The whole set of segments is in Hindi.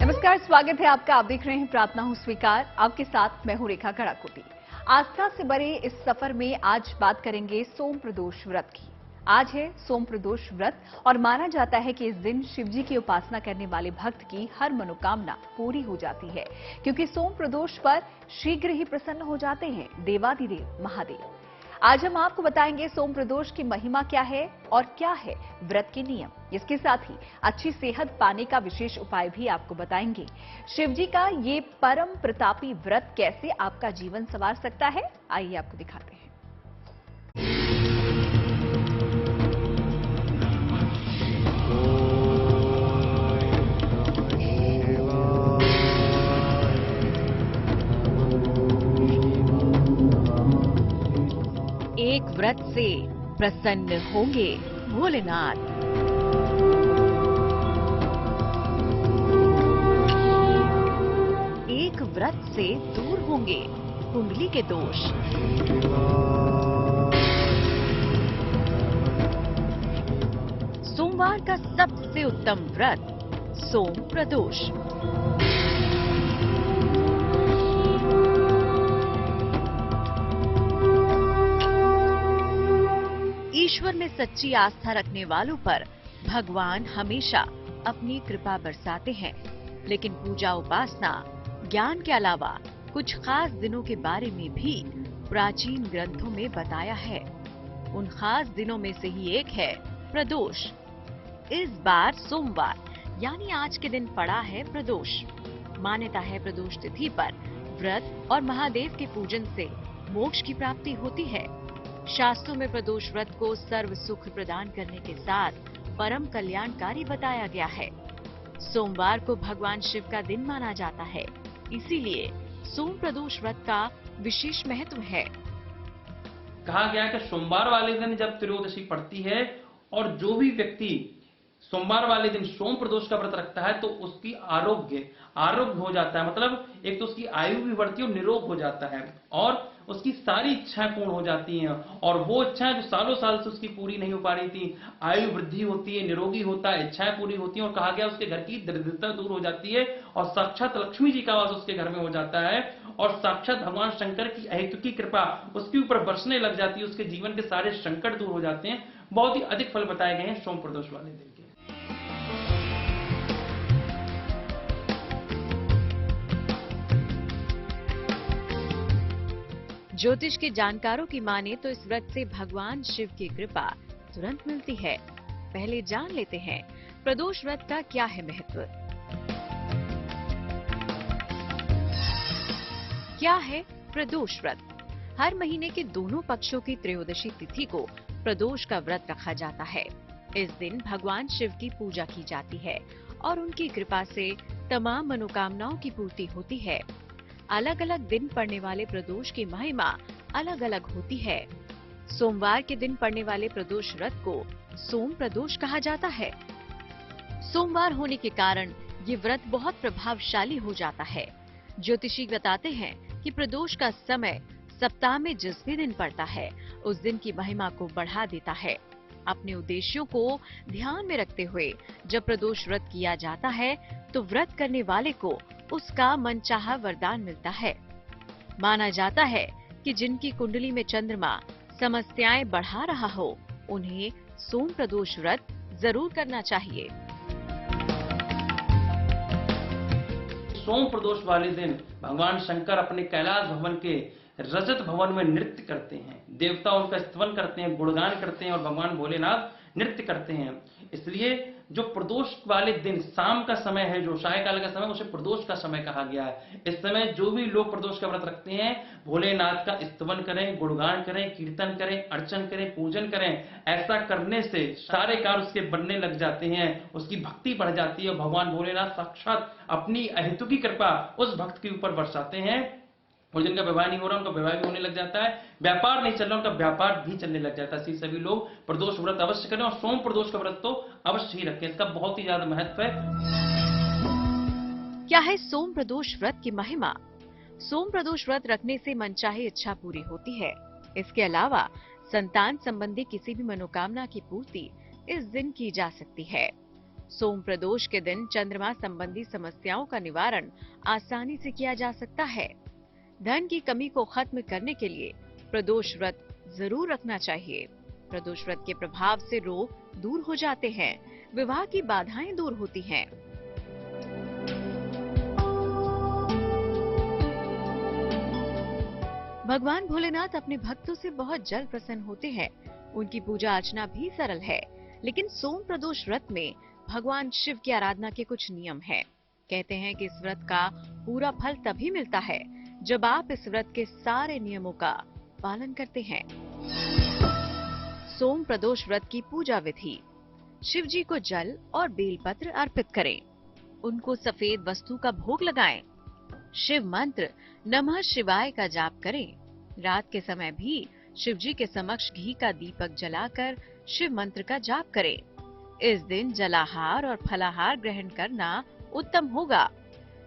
नमस्कार, स्वागत है आपका। आप देख रहे हैं प्रार्थना हूं स्वीकार। आपके साथ मैं हूं रेखा कड़ाकोटी। आस्था से भरे इस सफर में आज बात करेंगे सोम प्रदोष व्रत की। आज है सोम प्रदोष व्रत और माना जाता है कि इस दिन शिव जी की उपासना करने वाले भक्त की हर मनोकामना पूरी हो जाती है, क्योंकि सोम प्रदोष पर शीघ्र ही प्रसन्न हो जाते हैं देवाधिदेव महादेव। आज हम आपको बताएंगे सोम प्रदोष की महिमा क्या है और क्या है व्रत के नियम। इसके साथ ही अच्छी सेहत पाने का विशेष उपाय भी आपको बताएंगे। शिव जी का ये परम प्रतापी व्रत कैसे आपका जीवन संवार सकता है, आइए आपको दिखाते हैं। एक व्रत से प्रसन्न होंगे भोलेनाथ। एक व्रत से दूर होंगे कुंडली के दोष। सोमवार का सबसे उत्तम व्रत सोम प्रदोष। ईश्वर में सच्ची आस्था रखने वालों पर भगवान हमेशा अपनी कृपा बरसाते हैं, लेकिन पूजा उपासना ज्ञान के अलावा कुछ खास दिनों के बारे में भी प्राचीन ग्रंथों में बताया है। उन खास दिनों में से ही एक है प्रदोष। इस बार सोमवार यानी आज के दिन पड़ा है प्रदोष। मान्यता है प्रदोष तिथि पर व्रत और महादेव के पूजन से मोक्ष की प्राप्ति होती है। शास्त्रों में प्रदोष व्रत को सर्व सुख प्रदान करने के साथ परम कल्याणकारी बताया गया है। सोमवार को भगवान शिव का दिन माना जाता है, इसीलिए सोम प्रदोष व्रत का विशेष महत्व है। कहा गया कि सोमवार वाले दिन जब त्रयोदशी पड़ती है और जो भी व्यक्ति सोमवार वाले दिन सोम प्रदोष का व्रत रखता है तो उसकी आरोग्य हो जाता है। मतलब एक तो उसकी आयु भी बढ़ती है और निरोग हो जाता है और उसकी सारी इच्छाएं पूर्ण हो जाती हैं। और वो इच्छाएं जो सालों साल से उसकी पूरी नहीं हो पा रही थी, आयु वृद्धि होती है, निरोगी होता है, इच्छाएं पूरी होती हैं। और कहा गया उसके घर की दरिद्रता दूर हो जाती है और साक्षात लक्ष्मी जी का वास उसके घर में हो जाता है और साक्षात भगवान शंकर की अहेतुकी कृपा उसके ऊपर बरसने लग जाती है। उसके जीवन के सारे संकट दूर हो जाते हैं। बहुत ही अधिक फल बताए गए हैं सोम प्रदोष वाले दिन के। ज्योतिष के जानकारों की माने तो इस व्रत से भगवान शिव की कृपा तुरंत मिलती है। पहले जान लेते हैं प्रदोष व्रत का क्या है महत्व। क्या है प्रदोष व्रत? हर महीने के दोनों पक्षों की त्रयोदशी तिथि को प्रदोष का व्रत रखा जाता है। इस दिन भगवान शिव की पूजा की जाती है और उनकी कृपा से तमाम मनोकामनाओं की पूर्ति होती है। अलग अलग दिन पड़ने वाले प्रदोष की महिमा अलग अलग होती है। सोमवार के दिन पड़ने वाले प्रदोष व्रत को सोम प्रदोष कहा जाता है। सोमवार होने के कारण ये व्रत बहुत प्रभावशाली हो जाता है। ज्योतिषी बताते हैं कि प्रदोष का समय सप्ताह में जिस भी दिन पड़ता है उस दिन की महिमा को बढ़ा देता है। अपने उद्देश्यों को ध्यान में रखते हुए जब प्रदोष व्रत किया जाता है तो व्रत करने वाले को उसका मनचाहा वरदान मिलता है। माना जाता है कि जिनकी कुंडली में चंद्रमा समस्याएं बढ़ा रहा हो उन्हें सोम प्रदोष व्रत जरूर करना चाहिए। सोम प्रदोष वाले दिन भगवान शंकर अपने कैलाश भवन के रजत भवन में नृत्य करते हैं। देवता उनका स्तवन करते हैं, गुणगान करते हैं और भगवान भोलेनाथ नृत्य करते हैं। इसलिए जो प्रदोष वाले दिन शाम का समय है, जो सायकाल का समय, उसे प्रदोष का समय कहा गया है। इस समय जो भी लोग प्रदोष का व्रत रखते हैं भोलेनाथ का स्तवन करें, गुणगान करें, कीर्तन करें, अर्चन करें, पूजन करें। ऐसा करने से सारे कार्य उसके बनने लग जाते हैं, उसकी भक्ति बढ़ जाती है और भगवान भोलेनाथ साक्षात अपनी अहेतुकी कृपा उस भक्त के ऊपर बरसाते हैं। और जिनका विवाह नहीं हो रहा उनका विवाह भी होने लग जाता है, व्यापार नहीं चल रहा उनका व्यापार भी चलने लग जाता है। इसलिए सभी लोग प्रदोष व्रत अवश्य करें और सोम प्रदोष का व्रत तो अवश्य ही रखें। इसका बहुत ही ज्यादा महत्व है। क्या है सोम प्रदोष व्रत की महिमा? सोम प्रदोष व्रत रखने से मनचाही इच्छा पूरी होती है। इसके अलावा संतान संबंधी किसी भी मनोकामना की पूर्ति इस दिन की जा सकती है। सोम प्रदोष के दिन चंद्रमा संबंधी समस्याओं का निवारण आसानी से किया जा सकता है। धन की कमी को खत्म करने के लिए प्रदोष व्रत जरूर रखना चाहिए। प्रदोष व्रत के प्रभाव से रोग दूर हो जाते हैं, विवाह की बाधाएं दूर होती हैं। भगवान भोलेनाथ अपने भक्तों से बहुत जल्द प्रसन्न होते हैं। उनकी पूजा अर्चना भी सरल है, लेकिन सोम प्रदोष व्रत में भगवान शिव की आराधना के कुछ नियम हैं। कहते हैं कि इस व्रत का पूरा फल तभी मिलता है जब आप इस व्रत के सारे नियमों का पालन करते हैं। सोम प्रदोष व्रत की पूजा विधि। शिव जी को जल और बेलपत्र अर्पित करें। उनको सफेद वस्तु का भोग लगाएं। शिव मंत्र नमः शिवाय का जाप करें। रात के समय भी शिव जी के समक्ष घी का दीपक जलाकर शिव मंत्र का जाप करें। इस दिन जलाहार और फलाहार ग्रहण करना उत्तम होगा।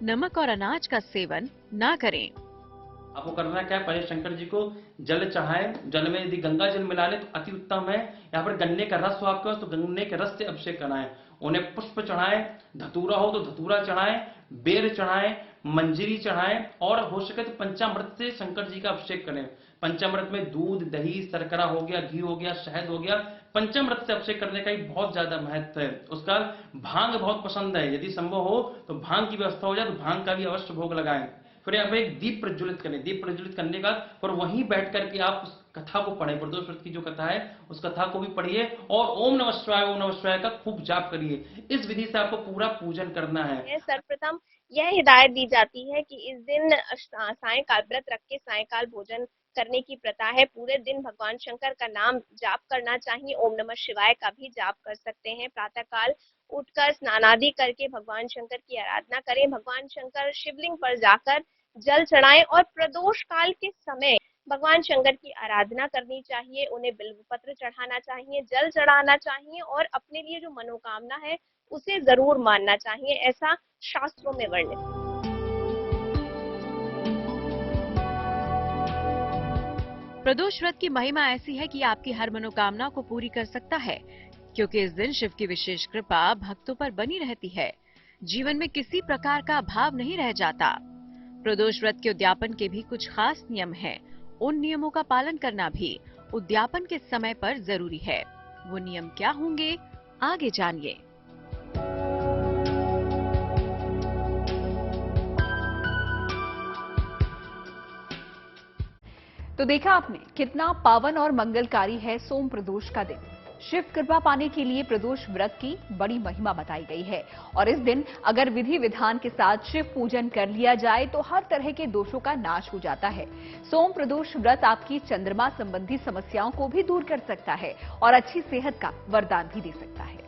नमक और अनाज का सेवन ना करें। आपको करना क्या है, पहले शंकर जी को जल चढ़ाएं। जल में यदि गंगा जल मिला ले तो अति उत्तम है। यहाँ पर गन्ने का रस हो आपके पास तो गन्ने के रस से अभिषेक कराएं। उन्हें पुष्प चढ़ाएं, धतूरा हो तो धतूरा चढ़ाएं, बेर चढ़ाएं, मंजरी चढ़ाएं और हो सके तो पंचामृत से शंकर जी का अभिषेक करें। पंचामृत में दूध, दही, शर्करा हो गया, घी हो गया, शहद हो गया। पंचामृत से अभिषेक करने का ही बहुत ज्यादा महत्व है। उसका भांग बहुत पसंद है, यदि संभव हो तो भांग की व्यवस्था हो जाए तो भांग का भी अवश्य भोग लगाएं। फिर यहाँ पे एक दीप प्रज्वलित करें। दीप प्रज्वलित करने का और वहीं बैठ करके आप उस कथा को पढ़ें। प्रदोष व्रत की जो कथा है उस कथा को भी पढ़िए और ओम नमः शिवाय का खूब जाप करिए। इस विधि से आपको पूरा पूजन करना है। सर्वप्रथम यह हिदायत दी जाती है कि इस दिन सायंकाल व्रत रख के सायंकाल भोजन करने की प्रथा है। पूरे दिन भगवान शंकर का नाम जाप करना चाहिए। ओम नमः शिवाय का भी जाप कर सकते हैं। प्रातः काल उठकर स्नान आदि करके भगवान शंकर की आराधना करें। भगवान शंकर शिवलिंग पर जाकर जल चढ़ाएं और प्रदोष काल के समय भगवान शंकर की आराधना करनी चाहिए। उन्हें बिल्वपत्र चढ़ाना चाहिए, जल चढ़ाना चाहिए और अपने लिए जो मनोकामना है उसे जरूर मानना चाहिए, ऐसा शास्त्रों में वर्णित है। प्रदोष व्रत की महिमा ऐसी है कि आपकी हर मनोकामना को पूरी कर सकता है, क्योंकि इस दिन शिव की विशेष कृपा भक्तों पर बनी रहती है। जीवन में किसी प्रकार का अभाव नहीं रह जाता। प्रदोष व्रत के उद्यापन के भी कुछ खास नियम हैं। उन नियमों का पालन करना भी उद्यापन के समय पर जरूरी है। वो नियम क्या होंगे, आगे जानिए। तो देखा आपने कितना पावन और मंगलकारी है सोम प्रदोष का दिन। शिव कृपा पाने के लिए प्रदोष व्रत की बड़ी महिमा बताई गई है और इस दिन अगर विधि विधान के साथ शिव पूजन कर लिया जाए तो हर तरह के दोषों का नाश हो जाता है। सोम प्रदोष व्रत आपकी चंद्रमा संबंधी समस्याओं को भी दूर कर सकता है और अच्छी सेहत का वरदान भी दे सकता है।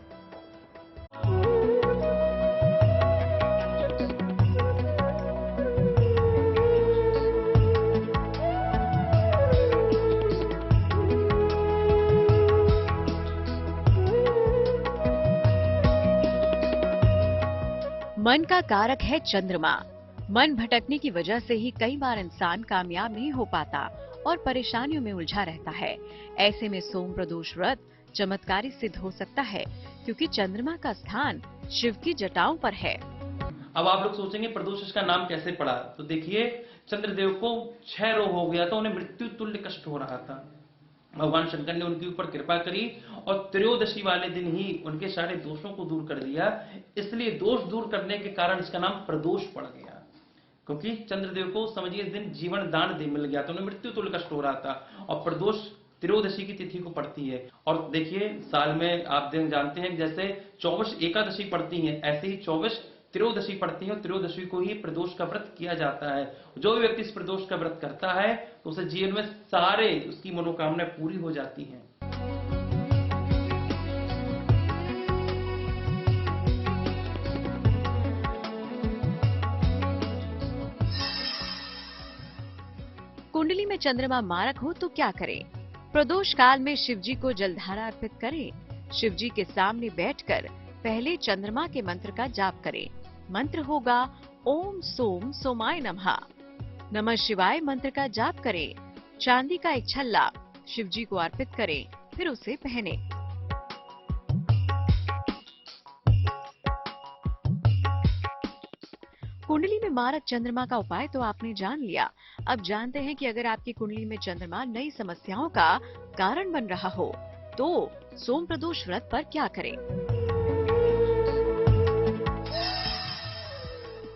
मन का कारक है चंद्रमा। मन भटकने की वजह से ही कई बार इंसान कामयाब नहीं हो पाता और परेशानियों में उलझा रहता है। ऐसे में सोम प्रदोष व्रत चमत्कारी सिद्ध हो सकता है, क्योंकि चंद्रमा का स्थान शिव की जटाओं पर है। अब आप लोग सोचेंगे प्रदोष इसका नाम कैसे पड़ा, तो देखिए चंद्रदेव को क्षय रोग हो गया था, उन्हें मृत्यु तुल्य कष्ट हो रहा था। भगवान शंकर ने उनके ऊपर कृपा करी और त्रयोदशी वाले दिन ही उनके सारे दोषों को दूर कर दिया। इसलिए दोष दूर करने के कारण इसका नाम प्रदोष पड़ गया, क्योंकि चंद्रदेव को समझिए इस दिन जीवन दान दे मिल गया था, उन्हें मृत्यु तुल्य कष्ट हो रहा था। और प्रदोष त्रयोदशी की तिथि को पड़ती है। और देखिए साल में आप जानते हैं जैसे 24 एकादशी पड़ती हैं, ऐसे ही 24 त्रयोदशी पड़ती है और त्रयोदशी को ही प्रदोष का व्रत किया जाता है। जो भी व्यक्ति इस प्रदोष का व्रत करता है तो उसे जीवन में सारे उसकी मनोकामनाएं पूरी हो जाती हैं। कुंडली में चंद्रमा मारक हो तो क्या करें? प्रदोष काल में शिव जी को जलधारा अर्पित करें। शिव जी के सामने बैठकर पहले चंद्रमा के मंत्र का जाप करें। मंत्र होगा ओम सोम सोमाय नमः। नमः शिवाय मंत्र का जाप करें। चांदी का एक छल्ला शिव जी को अर्पित करें, फिर उसे पहने। कुंडली में मारक चंद्रमा का उपाय तो आपने जान लिया। अब जानते हैं कि अगर आपकी कुंडली में चंद्रमा नई समस्याओं का कारण बन रहा हो तो सोम प्रदोष व्रत पर क्या करें।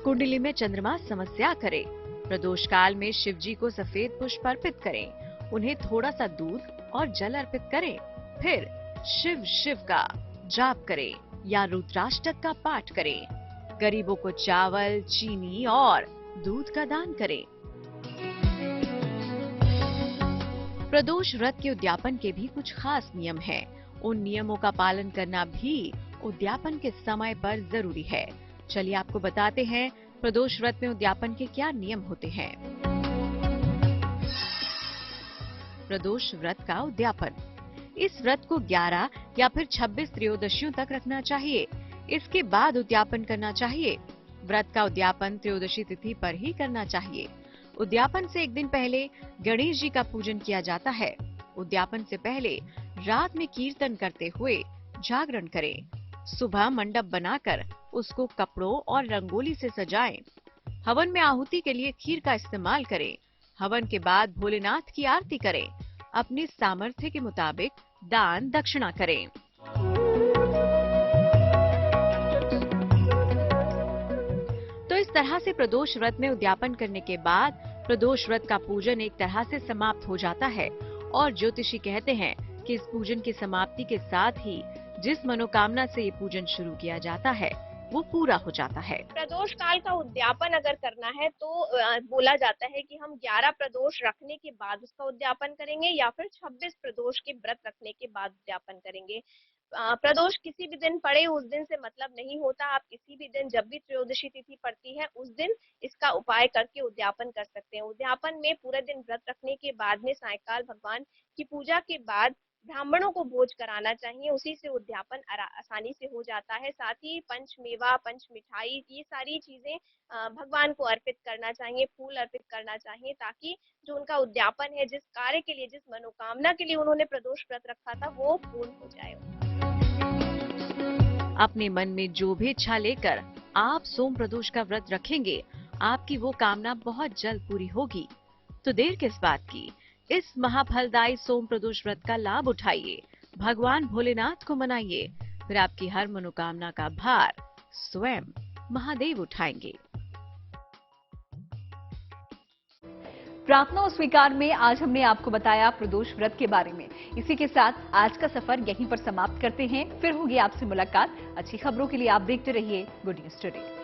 कुंडली में चंद्रमा समस्या करे। प्रदोष काल में शिव जी को सफेद पुष्प अर्पित करें, उन्हें थोड़ा सा दूध और जल अर्पित करें, फिर शिव शिव का जाप करें या रुद्राष्टक का पाठ करें। गरीबों को चावल, चीनी और दूध का दान करें। प्रदोष व्रत के उद्यापन के भी कुछ खास नियम हैं। उन नियमों का पालन करना भी उद्यापन के समय पर जरूरी है। चलिए आपको बताते हैं प्रदोष व्रत में उद्यापन के क्या नियम होते हैं। प्रदोष व्रत का उद्यापन। इस व्रत को 11 या फिर 26 त्रयोदशियों तक रखना चाहिए। इसके बाद उद्यापन करना चाहिए। व्रत का उद्यापन त्रयोदशी तिथि पर ही करना चाहिए। उद्यापन से एक दिन पहले गणेश जी का पूजन किया जाता है। उद्यापन से पहले रात में कीर्तन करते हुए जागरण करें। सुबह मंडप बनाकर उसको कपड़ों और रंगोली से सजाएं। हवन में आहुति के लिए खीर का इस्तेमाल करें। हवन के बाद भोलेनाथ की आरती करें। अपनी सामर्थ्य के मुताबिक दान दक्षिणा करें। तो इस तरह से प्रदोष व्रत में उद्यापन करने के बाद प्रदोष व्रत का पूजन एक तरह से समाप्त हो जाता है और ज्योतिषी कहते हैं कि इस पूजन की समाप्ति के साथ ही जिस मनोकामना से ये पूजन शुरू किया जाता है वो पूरा हो जाता है। प्रदोष काल का उद्यापन अगर करना है तो बोला जाता है कि हम 11 प्रदोष रखने के बाद उसका उद्यापन करेंगे या फिर 26 प्रदोष के व्रत रखने के बाद उद्यापन करेंगे। प्रदोष किसी भी दिन पड़े उस दिन से मतलब नहीं होता। आप किसी भी दिन जब भी त्रयोदशी तिथि पड़ती है उस दिन इसका उपाय करके उद्यापन कर सकते हैं। उद्यापन में पूरे दिन व्रत रखने के बाद में सायंकाल भगवान की पूजा के बाद ब्राह्मणों को भोज कराना चाहिए। उसी से उद्यापन आसानी से हो जाता है। साथ ही पंचमेवा, पंच मिठाई, ये सारी चीजें भगवान को अर्पित करना चाहिए, फूल अर्पित करना चाहिए, ताकि जो उनका उद्यापन है, जिस कार्य के लिए, जिस मनोकामना के लिए उन्होंने प्रदोष व्रत रखा था, वो पूर्ण हो जाए। अपने मन में जो भी इच्छा लेकर आप सोम प्रदोष का व्रत रखेंगे, आपकी वो कामना बहुत जल्द पूरी होगी। तो देर किस बात की, इस महाफलदायी सोम प्रदोष व्रत का लाभ उठाइए, भगवान भोलेनाथ को मनाइए, फिर आपकी हर मनोकामना का भार स्वयं महादेव उठाएंगे। प्रार्थना और स्वीकार में आज हमने आपको बताया प्रदोष व्रत के बारे में। इसी के साथ आज का सफर यहीं पर समाप्त करते हैं। फिर होगी आपसे मुलाकात। अच्छी खबरों के लिए आप देखते रहिए गुड न्यूज टुडे।